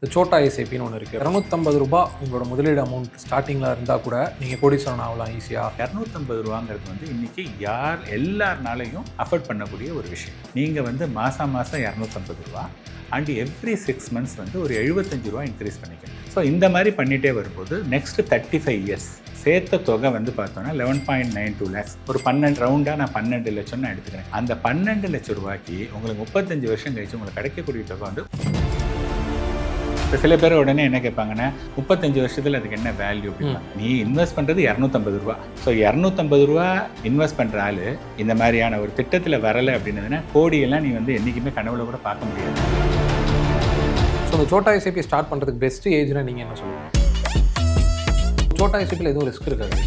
இந்த சோட்டா எஸ்ஐபின்னு ஒன்று இருக்குது. ₹250 உங்களோட முதலீடு அமௌண்ட் ஸ்டார்டிங்கில் இருந்தால் கூட நீங்கள் கோடீஸ்வரன் ஆகலாம் ஈஸியாக. ₹250 வந்து இன்னைக்கு எல்லாருனாலையும் அஃபோர்ட் பண்ணக்கூடிய ஒரு விஷயம். நீங்கள் வந்து மாதம் ₹250 அண்ட் எவ்ரி 6 months வந்து ஒரு ₹75 இன்க்ரீஸ் பண்ணிக்கணும். ஸோ இந்த மாதிரி பண்ணிகிட்டே வரும்போது நெக்ஸ்ட் 35 years சேர்த்த தொகை வந்து பார்த்தோன்னா 11.92 lakhs. ஒரு 12 ரவுண்டாக நான் 12 லட்சம் நான் எடுத்துக்கிறேன். அந்த 12 லட்சம் ரூபாய்க்கு உங்களுக்கு 35 வருஷம் கழிச்சு உங்களுக்கு கிடைக்கக்கூடிய தொகை வந்து இப்போ சில பேர் உடனே என்ன கேட்பாங்கன்னா 35 வருஷத்தில் அதுக்கு என்ன வேல்யூ அப்படின்னா, நீ இன்வெஸ்ட் பண்ணுறது ₹250. ஸோ ₹250 இன்வெஸ்ட் பண்ணுற ஆள் இந்த மாதிரியான ஒரு திட்டத்தில் வரலை அப்படின்னதுன்னா கோடியெல்லாம் நீ வந்து என்றைக்குமே கனவுல கூட பார்க்க முடியாது. ஸோ இந்த சோட்டா எஸ்ஐபி ஸ்டார்ட் பண்ணுறதுக்கு பெஸ்ட் ஏஜ்னா நீங்கள் என்ன சொல்லுவீங்க? சோட்டா எஸ்ஐபியில் எதுவும் ரிஸ்க் இருக்காது.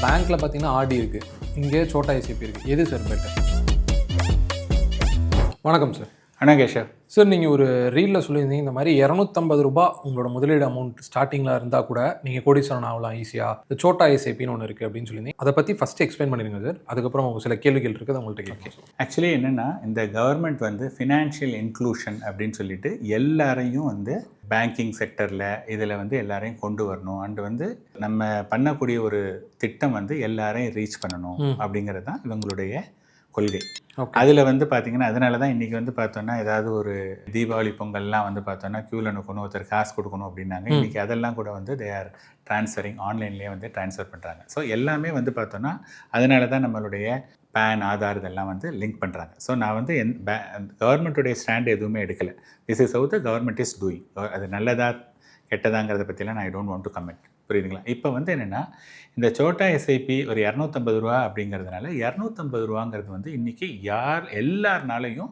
பேங்க்கில் பார்த்தீங்கன்னா ஆர்டி இருக்குது, இங்கே சோட்டா எஸ்ஐபி இருக்குது. எது சார் பெட்டர்? வணக்கம் சார். அனகேஷர் சார், நீங்கள் ஒரு ரீலில் சொல்லியிருந்தீங்க இந்த மாதிரி ₹250 உங்களோட முதலீடு அமௌண்ட் ஸ்டார்டிங்கில் இருந்தால் கூட நீங்கள் கோடீஸ்வரன் ஆகலாம் ஈஸியாக. இந்த சோட்டா எஸ்ஐபின்னு ஒன்று இருக்குது அப்படின்னு சொல்லியிருந்தீங்க. அதை பற்றி ஃபஸ்ட்டு எக்ஸ்பிளைன் பண்ணிடுங்க சார். அதுக்கப்புறம் சில கேள்விகள் இருக்குது, உங்கள்கிட்ட கேட்கலாம். ஆக்சுவலி என்னென்னா, இந்த கவர்மெண்ட் வந்து ஃபினான்ஷியல் இன்க்ளூஷன் அப்படின்னு சொல்லிட்டு எல்லாரையும் வந்து பேங்கிங் செக்டரில் இதில் வந்து எல்லாரையும் கொண்டு வரணும். அண்டு வந்து நம்ம பண்ணக்கூடிய ஒரு திட்டம் வந்து எல்லாரையும் ரீச் பண்ணணும் அப்படிங்கிறது தான் இவங்களுடைய கொள்கை. அதில் வந்து பார்த்தீங்கன்னா, அதனால தான் இன்றைக்கி வந்து பார்த்தோன்னா ஏதாவது ஒரு தீபாவளி பொங்கல்லாம் வந்து பார்த்தோன்னா க்யூவில் நிற்கணும், ஒருத்தர் காசு கொடுக்கணும் அப்படின்னாங்க. இன்றைக்கி அதெல்லாம் கூட வந்து தே ஆர் ட்ரான்ஸ்ஃபரிங், ஆன்லைன்லேயே வந்து ட்ரான்ஸ்ஃபர் பண்ணுறாங்க. ஸோ எல்லாமே வந்து பார்த்தோன்னா அதனால தான் நம்மளுடைய பேன், ஆதார் இதெல்லாம் வந்து லிங்க் பண்ணுறாங்க. ஸோ நான் வந்து கவர்மெண்ட்டுடைய ஸ்டாண்ட் எதுவுமே எடுக்கலை. This is how the government is doing. அது நல்லதா கெட்டதாங்கிறத பற்றிலாம் நான் I don't want to comment. புரியுதுங்களா? இப்போ வந்து என்னென்னா, இந்த சோட்டா எஸ்ஐபி ஒரு ₹250 அப்படிங்கிறதுனால ₹250 வந்து இன்றைக்கி எல்லாருனாலையும்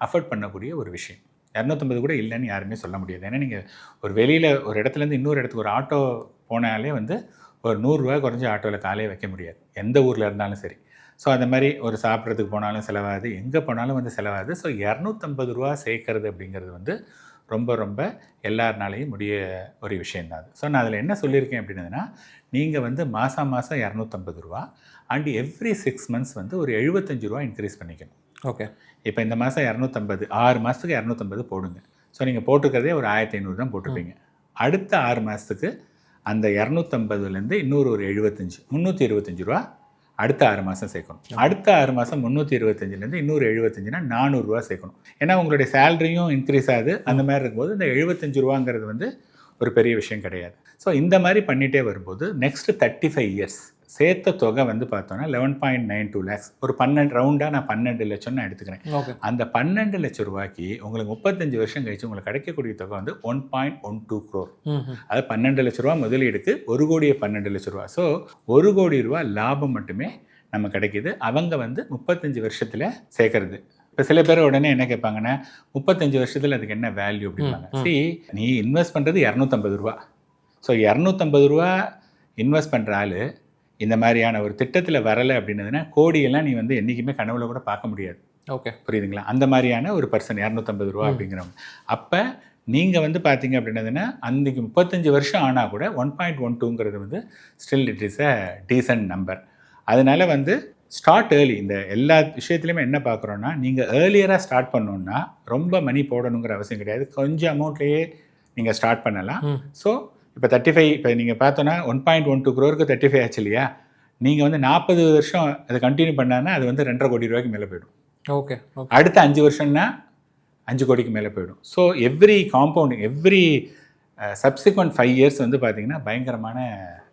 அஃபோர்ட் பண்ணக்கூடிய ஒரு விஷயம். 250 கூட இல்லைன்னு யாருமே சொல்ல முடியாது. ஏன்னா நீங்கள் ஒரு வெளியில் ஒரு இடத்துலேருந்து இன்னொரு இடத்துக்கு ஒரு ஆட்டோ போனாலே வந்து ஒரு ₹100 குறைஞ்ச ஆட்டோவில் காலையே வைக்க முடியாது, எந்த ஊரில் இருந்தாலும் சரி. ஸோ அந்த மாதிரி ஒரு சாப்பிட்றதுக்கு போனாலும் செலவாகுது, எங்கே போனாலும் வந்து செலவாகுது. ஸோ ₹250 சேர்க்கறது அப்படிங்கிறது வந்து ரொம்ப ரொம்ப எல்லாருனாலையும் முடிய ஒரு விஷயந்தான் அது. ஸோ நான் அதில் என்ன சொல்லியிருக்கேன் அப்படின்னதுன்னா, நீங்கள் வந்து மாதம் ₹250 அண்ட் எவ்ரி 6 months வந்து ஒரு ₹75 இன்க்ரீஸ் பண்ணிக்கணும். ஓகே. இப்போ இந்த மாதம் 250, 6 மாதத்துக்கு 250 போடுங்க. ஸோ நீங்கள் போட்டுக்கிறதே ஒரு 1500 தான் போட்டிருப்பீங்க. அடுத்த 6 மாதத்துக்கு அந்த 250லேருந்து இன்னொரு ஒரு 75, ₹325 அடுத்த 6 மாதம் சேர்க்கணும். அடுத்த 6 மாதம் 325லேருந்து இன்னொரு 75னா ₹400 சேர்க்கணும். ஏன்னா உங்களுடைய சேலரியும் இன்க்ரீஸ் ஆகுது. அந்த மாதிரி இருக்கும்போது இந்த ₹75 வந்து ஒரு பெரிய விஷயம் கிடையாது. ஸோ இந்த மாதிரி பண்ணிகிட்டே வரும்போது நெக்ஸ்ட் 35 years சேர்த்த தொகை வந்து பார்த்தோன்னா 11.92 lakhs. ஒரு 12 ரவுண்டாக நான் 12 லட்சம் நான் எடுத்துக்கிறேன். அந்த 12 லட்சம் ரூபாய்க்கு உங்களுக்கு 35 வருஷம் கழிச்சு உங்களுக்கு கிடைக்கக்கூடிய தொகை வந்து 1.12 crore. அது 12 லட்ச ரூபா முதலீடுக்கு 1 கோடியே 12 லட்ச ரூபா. ஸோ 1 கோடி ரூபா லாபம் மட்டுமே நம்ம கிடைக்கிது. அவங்க வந்து 35 வருஷத்தில் சேர்க்கறது. இப்போ சில பேர் உடனே என்ன கேட்பாங்கன்னா, 35 வருஷத்தில் அதுக்கு என்ன வேல்யூ அப்படிம்பாங்க. சரி, நீ இன்வெஸ்ட் பண்ணுறது ₹250. ஸோ ₹250 இன்வெஸ்ட் பண்ணுற ஆள் இந்த மாதிரியான ஒரு திட்டத்தில் வரலை அப்படின்னதுன்னா கோடியெல்லாம் நீ வந்து என்றைக்குமே கனவுல கூட பார்க்க முடியாது. ஓகே, புரியுதுங்களா? அந்த மாதிரியான ஒரு பர்சன் ₹250 அப்படிங்கிறவங்க. அப்போ நீங்கள் வந்து பார்த்தீங்க அப்படின்னதுன்னா அன்றைக்கி 35 வருஷம் ஆனால் கூட 1.12ங்கிறது வந்து still it is a decent number. அதனால் வந்து ஸ்டார்ட் ஏர்லி. இந்த எல்லா விஷயத்துலையுமே என்ன பார்க்குறோன்னா, நீங்கள் ஏர்லியராக ஸ்டார்ட் பண்ணணுன்னா ரொம்ப மணி போடணுங்கிற அவசியம் கிடையாது. கொஞ்சம் அமௌண்ட்லேயே நீங்கள் ஸ்டார்ட் பண்ணலாம். ஸோ இப்போ 35, இப்போ நீங்கள் பார்த்தோன்னா 1.12 crore 35 ஆச்சு இல்லையா? நீங்கள் வந்து 40 வருஷம் அதை கண்டினியூ பண்ணாங்கன்னா அது வந்து ₹2.5 கோடி மேலே போயிடும். ஓகே. அடுத்த 5 வருஷம்னா 5 கோடிக்கு மேலே போயிடும். So every compounding, every subsequent 5 years வந்து பார்த்திங்கன்னா பயங்கரமான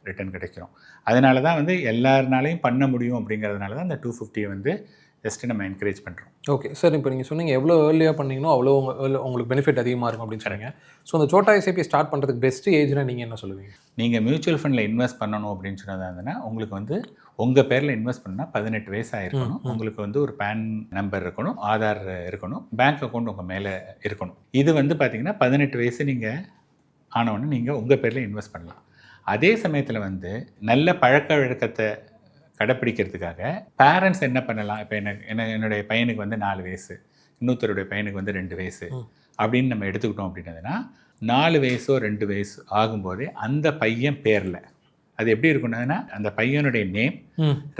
ரிட்டர்ன் கிடைக்கும். அதனால தான் வந்து எல்லாருனாலையும் பண்ண முடியும் அப்படிங்கிறதுனால தான் இந்த 250 வந்து ஜஸ்ட்டு நம்ம என்கரேஜ் பண்ணுறோம். ஓகே சார், இப்போ நீங்கள் சொன்னீங்க எவ்வளோ ஏர்லியாக பண்ணிங்கன்னா அவ்வளோ உங்களுக்கு பெனிஃபிட் அதிகமாக இருக்கும் அப்படின்னு சொன்னீங்க. ஸோ அந்த சோட்டா எஸ்ஐபி ஸ்டார்ட் பண்ணுறதுக்கு பெஸ்ட் ஏஜ்னா நீங்கள் என்ன சொல்லுவீங்க? நீங்கள் மியூச்சுவல் ஃபண்டில் இன்வெஸ்ட் பண்ணணும் அப்படின்னு சொன்னதாக இருந்ததுன்னா உங்களுக்கு வந்து உங்கள் பேரில் இன்வெஸ்ட் பண்ணால் 18 வயசாக இருக்கணும். உங்களுக்கு வந்து ஒரு பேன் நம்பர் இருக்கணும், ஆதார் இருக்கணும், பேங்க் அக்கௌண்ட் உங்கள் மேலே இருக்கணும். இது வந்து பார்த்திங்கன்னா 18 வயசு நீங்கள் ஆனவொன்னே நீங்கள் உங்கள் பேரில் இன்வெஸ்ட் பண்ணலாம். அதே சமயத்தில் வந்து நல்ல பழக்க வழக்கத்தை கடைப்பிடிக்கிறதுக்காக பேரண்ட்ஸ் என்ன பண்ணலாம்? இப்போ என்னுடைய பையனுக்கு வந்து 4 வயசு, இன்னொருத்தருடைய பையனுக்கு வந்து 2 வயசு அப்படின்னு நம்ம எடுத்துக்கிட்டோம் அப்படின்னதுன்னா 4 வயசோ 2 வயசு ஆகும்போதே அந்த பையன் பேரில் அது எப்படி இருக்குன்னா, அந்த பையனுடைய நேம்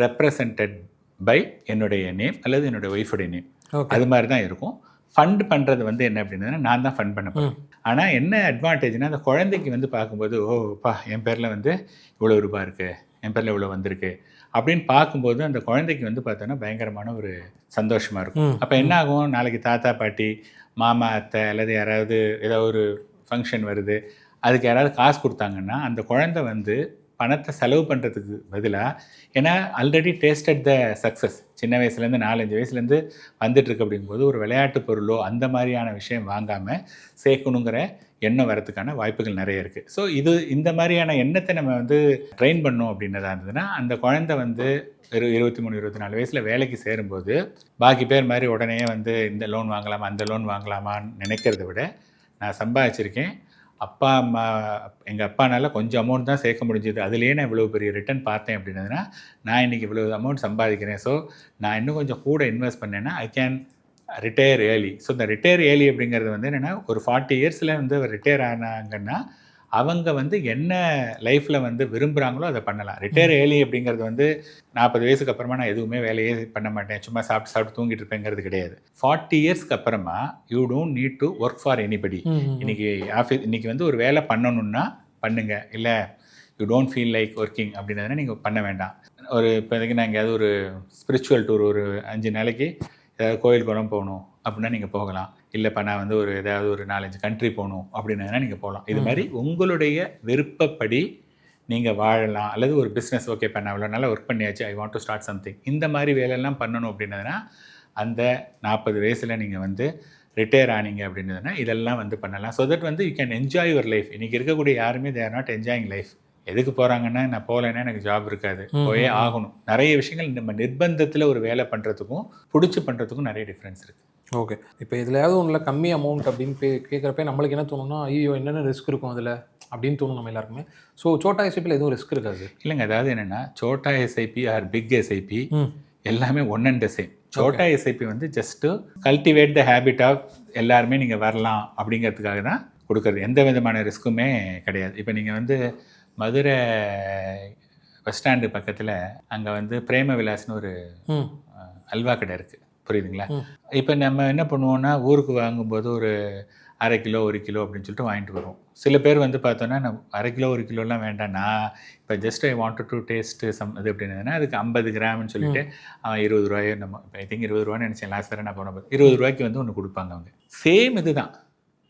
ரெப்ரசன்டட் பை என்னுடைய நேம் அல்லது என்னுடைய ஒய்ஃபுடைய நேம், அது மாதிரி தான் இருக்கும். ஃபண்ட் பண்ணுறது வந்து என்ன அப்படின்னா நான் தான் ஃபண்ட் பண்ண போகிறேன். ஆனால் என்ன அட்வான்டேஜ்னால் அந்த குழந்தைக்கு வந்து பார்க்கும்போது ஓப்பா என் பேரில் வந்து இவ்வளோ ரூபாய் இருக்குது, என் பேரில் இவ்வளோ வந்திருக்கு அப்படின்னு பார்க்கும்போது அந்த குழந்தைக்கு வந்து பார்த்தோன்னா பயங்கரமான ஒரு சந்தோஷமாக இருக்கும். அப்போ என்ன ஆகும், நாளைக்கு தாத்தா பாட்டி மாமா அத்தை அல்லது யாராவது ஏதோ ஒரு ஃபங்க்ஷன் வருது, அதுக்கு யாராவது காசு கொடுத்தாங்கன்னா அந்த குழந்தை வந்து பணத்தை செலவு பண்ணுறதுக்கு பதிலாக, ஏன்னா ஆல்ரெடி டேஸ்டட் த சக்ஸஸ், சின்ன வயசுலேருந்து 4-5 வயசுலேருந்து வந்துட்டுருக்கு அப்படிங்கும்போது ஒரு விளையாட்டு பொருளோ அந்த மாதிரியான விஷயம் வாங்காமல் சேர்க்கணுங்கிற எண்ணம் வரதுக்கான வாய்ப்புகள் நிறைய இருக்குது. ஸோ இந்த மாதிரியான எண்ணத்தை நம்ம வந்து ட்ரெயின் பண்ணோம் அப்படின்னதா இருந்ததுன்னா அந்த குழந்தை வந்து 23-24 வயசில் வேலைக்கு சேரும்போது பாக்கி பேர் மாதிரி உடனே வந்து இந்த லோன் வாங்கலாமா அந்த லோன் வாங்கலாமான்னு நினைக்கிறத விட, நான் சம்பாதிச்சிருக்கேன், அப்பா அம்மா எங்கள் அப்பானால கொஞ்சம் அமௌண்ட் தான் சேர்க்க முடிஞ்சுது, அதுலேயே நான் இவ்வளோ பெரிய ரிட்டர்ன் பார்த்தேன் அப்படின்னதுன்னா நான் இன்றைக்கி இவ்வளோ அமௌண்ட் சம்பாதிக்கிறேன், ஸோ நான் இன்னும் கொஞ்சம் கூட இன்வெஸ்ட் பண்ணேன்னா I can retire early. So இந்த ரிட்டையர் ஏர்லி அப்படிங்கிறது வந்து என்னென்னா ஒரு 40 இயர்ஸில் வந்து ரிட்டையர் ஆனாங்கன்னா அவங்க வந்து என்ன லைஃப்பில் வந்து விரும்புகிறாங்களோ அதை பண்ணலாம். ரிட்டையர் ஏர்லி அப்படிங்கிறது வந்து 40 வயசுக்கு அப்புறமா நான் எதுவுமே வேலையே பண்ண மாட்டேன், சும்மா சாப்பிட்டு தூங்கிட்டு இருப்பேங்கிறது கிடையாது. 40 இயர்ஸ்க்கு அப்புறமா you don't need to work for anybody. இன்னைக்கு வந்து ஒரு வேலை பண்ணணுன்னா பண்ணுங்க, இல்லை you don't feel like working அப்படின்றதுனா நீங்கள் பண்ண வேண்டாம். இப்போதைக்கு நான் எங்கேயாவது ஒரு ஸ்பிரிச்சுவல் டூர் ஒரு 5 நாளைக்கு ஏதாவது கோயில் குளம் போகணும் அப்படின்னா நீங்கள் போகலாம். இல்லைப்பா நான் வந்து ஏதாவது ஒரு 4-5 கண்ட்ரி போகணும் அப்படின்னா நீங்கள் போகலாம். இது மாதிரி உங்களுடைய விருப்பப்படி நீங்கள் வாழலாம். அல்லது ஒரு பிஸ்னஸ், ஓகேப்பா நான் இவ்வளோ நாளாக ஒர்க் பண்ணியாச்சு, ஐ வாண்ட் டு ஸ்டார்ட் சம்திங், இந்த மாதிரி வேலையெல்லாம் பண்ணணும் அப்படின்னதுன்னா அந்த 40 வயசில் நீங்கள் வந்து ரிட்டையர் ஆனீங்க அப்படின்றதுனா இதெல்லாம் வந்து பண்ணலாம். ஸோ தட் வந்து you can enjoy your life. இன்றைக்கி இருக்கக்கூடிய யாருமே they are not enjoying life. எதுக்கு போகிறாங்கன்னா, நான் போகலைன்னா எனக்கு ஜாப் இருக்காது, போயே ஆகணும். நிறைய விஷயங்கள் நம்ம நிர்பந்தத்தில் ஒரு வேலை பண்ணுறதுக்கும் பிடிச்சி பண்ணுறதுக்கும் நிறைய டிஃப்ரென்ஸ் இருக்குது. ஓகே, இப்போ எதுலையாவது ஒன்றில் கம்மி அமௌண்ட் அப்படின்னு கேட்குறப்ப நம்மளுக்கு என்ன தோணுன்னா, ஐயோ என்னென்ன ரிஸ்க் இருக்கும் அதில் அப்படின்னு தோணும் நம்ம எல்லாருக்குமே. ஸோ சோட்டா எஸ்ஐபியில் எதுவும் ரிஸ்க் இருக்காது? இல்லைங்க, அதாவது என்னென்னா சோட்டா எஸ்ஐபி ஆர் பிக் எஸ்ஐபி எல்லாமே ஒன் அண்ட் த சேம். சோட்டா எஸ்ஐபி வந்து just cultivate the habit of எல்லாருமே நீங்கள் வரலாம் அப்படிங்கிறதுக்காக தான் கொடுக்குறது. எந்த விதமான ரிஸ்க்குமே கிடையாது. இப்போ நீங்கள் வந்து மதுரை பஸ் ஸ்டாண்டு பக்கத்தில் அங்கே வந்து பிரேம விலாஸ்னு ஒரு அல்வா கடை இருக்குது, புரியுதுங்களா? இப்போ நம்ம என்ன பண்ணுவோன்னா, ஊருக்கு வாங்கும்போது ஒரு 1/2 கிலோ 1 கிலோ அப்படின்னு சொல்லிட்டு வாங்கிட்டு வருவோம். சில பேர் வந்து பார்த்தோன்னா நம்ம 1/2 கிலோ 1 கிலோலாம் வேண்டாம், நான் இப்போ just I want to taste some இது அப்படின்னா அதுக்கு 50 கிராம்னு சொல்லிட்டு அவன் 20 ரூபாயோ நம்ம ஐ திங்க் 20 ரூபான்னு நினச்சேன் லாஸ்ட் தடவை நான் போனபோது 20 ரூபாய்க்கு வந்து ஒன்று கொடுப்பாங்க அவங்க. சேம் இது தான்,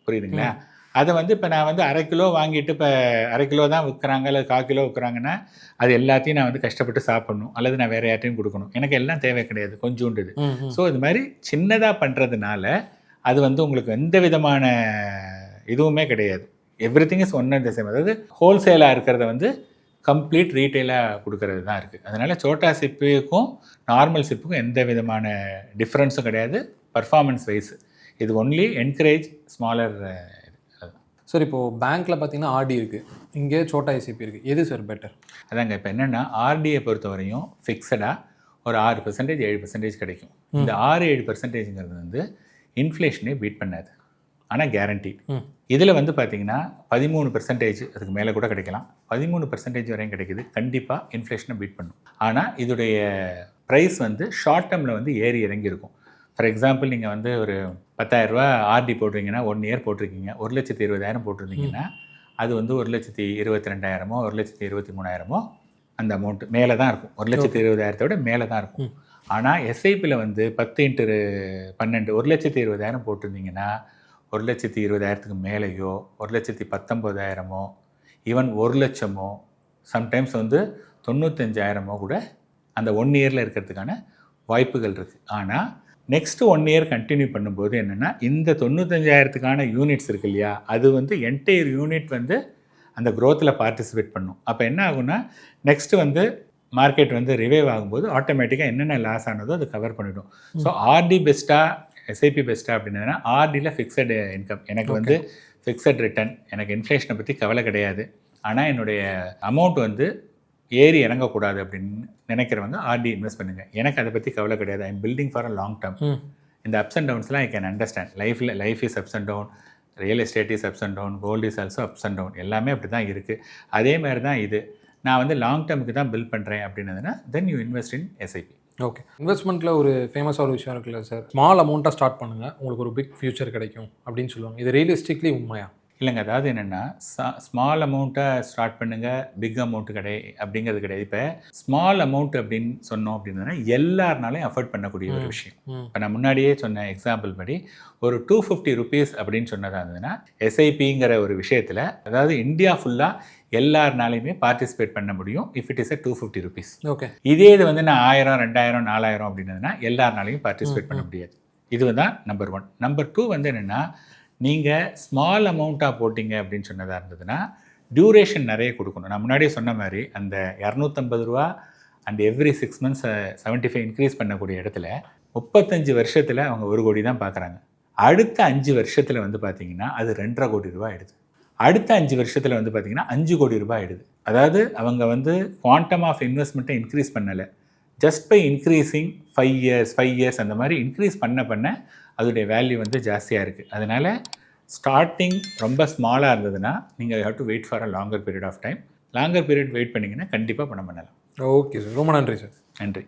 புரியுதுங்களா? அதை வந்து இப்போ நான் வந்து 1/2 கிலோ வாங்கிட்டு இப்போ 1/2 கிலோ தான் விற்கிறாங்க அல்லது 1/4 கிலோ விற்கிறாங்கன்னா அது எல்லாத்தையும் நான் வந்து கஷ்டப்பட்டு சாப்பிடணும் அல்லது நான் வேறு யார்ட்டையும் கொடுக்கணும். எனக்கு எல்லாம் தேவை கிடையாது, கொஞ்சோண்டுது. ஸோ இது மாதிரி சின்னதாக பண்ணுறதுனால அது வந்து உங்களுக்கு எந்த விதமான இதுவுமே கிடையாது. Every thing is one and the same. அதாவது ஹோல்சேலாக இருக்கிறத வந்து கம்ப்ளீட் ரீட்டெயிலாக கொடுக்கறது தான் இருக்குது. அதனால் சோட்டா சிப்புக்கும் நார்மல் சிப்புக்கும் எந்த விதமான டிஃப்ரென்ஸும் கிடையாது பர்ஃபார்மன்ஸ் வைஸ். இது ஒன்லி என்கரேஜ் ஸ்மாலர். சார், இப்போது பேங்க்கில் பார்த்தீங்கன்னா ஆர்டி இருக்குது, இங்கே சோட்டா எஸ்ஐபி இருக்குது, எது சார் பெட்டர்? அதாங்க, இப்போ என்னென்னா ஆர்டியை பொறுத்தவரையும் ஃபிக்ஸடாக ஒரு 6% 7% கிடைக்கும். இந்த 6-7%ங்கிறது வந்து இன்ஃப்ளேஷனே பீட் பண்ணாது, ஆனால் கேரண்டி. இதில் வந்து பார்த்தீங்கன்னா 13% அதுக்கு மேலே கூட கிடைக்கலாம், 13% வரையும் கிடைக்குது. கண்டிப்பாக இன்ஃப்ளேஷனை பீட் பண்ணும். ஆனால் இதோடைய ப்ரைஸ் வந்து ஷார்ட் டேர்மில் வந்து ஏறி இறங்கி இருக்கும். ஃபார் எக்ஸாம்பிள், நீங்கள் வந்து ஒரு 10,000 ரூபா ஆர்டி போட்டிருக்கீங்கன்னா 1 இயர் போட்டிருக்கீங்க, 1,20,000 போட்டிருந்தீங்கன்னா அது வந்து 1,22,000 1,23,000 அந்த அமௌண்ட்டு மேலே தான் இருக்கும். 1,20,000 மேலே தான் இருக்கும். ஆனால் எஸ்ஐபியில் வந்து 10x12 1,20,000 போட்டிருந்தீங்கன்னா 1,20,000 மேலேயோ 1,19,000 ஈவன் 1,00,000 சம்டைம்ஸ் வந்து 95,000 கூட அந்த 1 இயரில் இருக்கிறதுக்கான வாய்ப்புகள் இருக்குது. ஆனால் நெக்ஸ்ட்டு 1 இயர் கண்டினியூ பண்ணும்போது என்னென்னா இந்த 95,000க்கான யூனிட்ஸ் இருக்கு இல்லையா, அது வந்து என்டையர் யூனிட் வந்து அந்த க்ரோத்தில் பார்ட்டிசிபேட் பண்ணும். அப்போ என்ன ஆகுன்னா நெக்ஸ்ட்டு வந்து மார்க்கெட் வந்து ரிவைவ் ஆகும்போது ஆட்டோமேட்டிக்காக என்னென்ன லாஸ் ஆனதோ அதை கவர் பண்ணிவிடும். ஸோ ஆர்டி பெஸ்ட்டாக எஸ்ஐபி பெஸ்ட்டாக அப்படின்னா ஆர்டியில் ஃபிக்ஸட் இன்கம், எனக்கு வந்து ஃபிக்ஸட் ரிட்டர்ன், எனக்கு இன்ஃப்ளேஷனை பற்றி கவலை கிடையாது. ஆனால் என்னுடைய அமௌண்ட் வந்து ஏறி இறங்கக்கூடாது அப்படின்னு நினைக்கிறவங்க ஆர்டி இன்வெஸ்ட் பண்ணுங்கள். எனக்கு அதை பற்றி கவலை கிடையாது. I am building for a long term. இந்த அப்ஸ் அண்ட் டவுன்ஸ்லாம் I can understand. Life is ups and down, real estate is ups and down, gold is also ups and down. எல்லாமே அப்படி தான் இருக்குது. அதே மாதிரி தான் இது. நான் வந்து லாங் டேர்முக்கு தான் பில்ட் பண்ணுறேன் அப்படின்னதுன்னா then you invest in SIP. Okay, இன்வெஸ்ட்மெண்ட்டில் ஒரு ஃபேமஸாக ஒரு விஷயம் இருக்குல்ல சார், ஸ்மால் அமௌண்ட்டாக ஸ்டார்ட் பண்ணுங்கள், உங்களுக்கு ஒரு பிக் ஃபியூச்சர் கிடைக்கும் அப்படின்னு சொல்லுவாங்க. இது ரியலிஸ்டிக்லி உண்மையா? இல்லைங்க, அதாவது என்னென்னா ஸ்மால் அமௌண்ட்டை ஸ்டார்ட் பண்ணுங்கள், பிக் அமௌண்ட்டு அப்படிங்கிறது கிடையாது. இப்போ ஸ்மால் அமௌண்ட் அப்படின்னு சொன்னோம் அப்படின்னா எல்லாருனாலையும் அஃபோர்ட் பண்ணக்கூடிய ஒரு விஷயம். இப்போ நான் முன்னாடியே சொன்ன எக்ஸாம்பிள் படி ஒரு 250 ருபீஸ் அப்படின்னு சொன்னதாக இருந்ததுன்னா எஸ்ஐபிங்கிற ஒரு விஷயத்தில், அதாவது இந்தியா ஃபுல்லாக எல்லாருனாலையுமே பார்ட்டிசிபேட் பண்ண முடியும் if it is 250 rupees. Okay. இதே இது வந்து நான் 1000, 2000, 4000 அப்படின்னதுன்னா எல்லாருனாலையும் பார்ட்டிசிபேட் பண்ண முடியாது. இது தான் நம்பர் 1. நம்பர் 2 வந்து என்னென்னா, நீங்கள் ஸ்மால் அமௌண்ட்டாக போட்டிங்க அப்படின்னு சொன்னதாக இருந்ததுன்னா டியூரேஷன் நிறைய கொடுக்கணும். நான் முன்னாடியே சொன்ன மாதிரி அந்த 250 ரூபா அண்ட் எவ்ரி 6 months 75 இன்க்ரீஸ் பண்ணக்கூடிய இடத்துல 35 வருஷத்தில் அவங்க 1 கோடி தான் பார்க்குறாங்க. அடுத்த 5 வருஷத்தில் வந்து பார்த்தீங்கன்னா அது 2.5 கோடி ரூபா ஆயிடுது. அடுத்த 5 வருஷத்தில் வந்து பார்த்தீங்கன்னா 5 கோடி ரூபாய் ஆயிடுது. அதாவது அவங்க வந்து குவாண்டம் ஆஃப் இன்வெஸ்ட்மெண்ட்டை இன்க்ரீஸ் பண்ணலை, ஜஸ்ட் பை இன்க்ரீஸிங் 5 இயர்ஸ் அந்த மாதிரி இன்க்ரீஸ் பண்ண அதோடைய வேல்யூ வந்து ஜாஸ்தியாக இருக்குது. அதனால் ஸ்டார்டிங் ரொம்ப ஸ்மாலாக இருந்ததுன்னா நீங்கள் have to wait for a longer period of time. Longer period wait பண்ணிங்கன்னா கண்டிப்பாக பணம் பண்ணலாம். ஓகே சார், ரொம்ப நன்றி சார். நன்றி.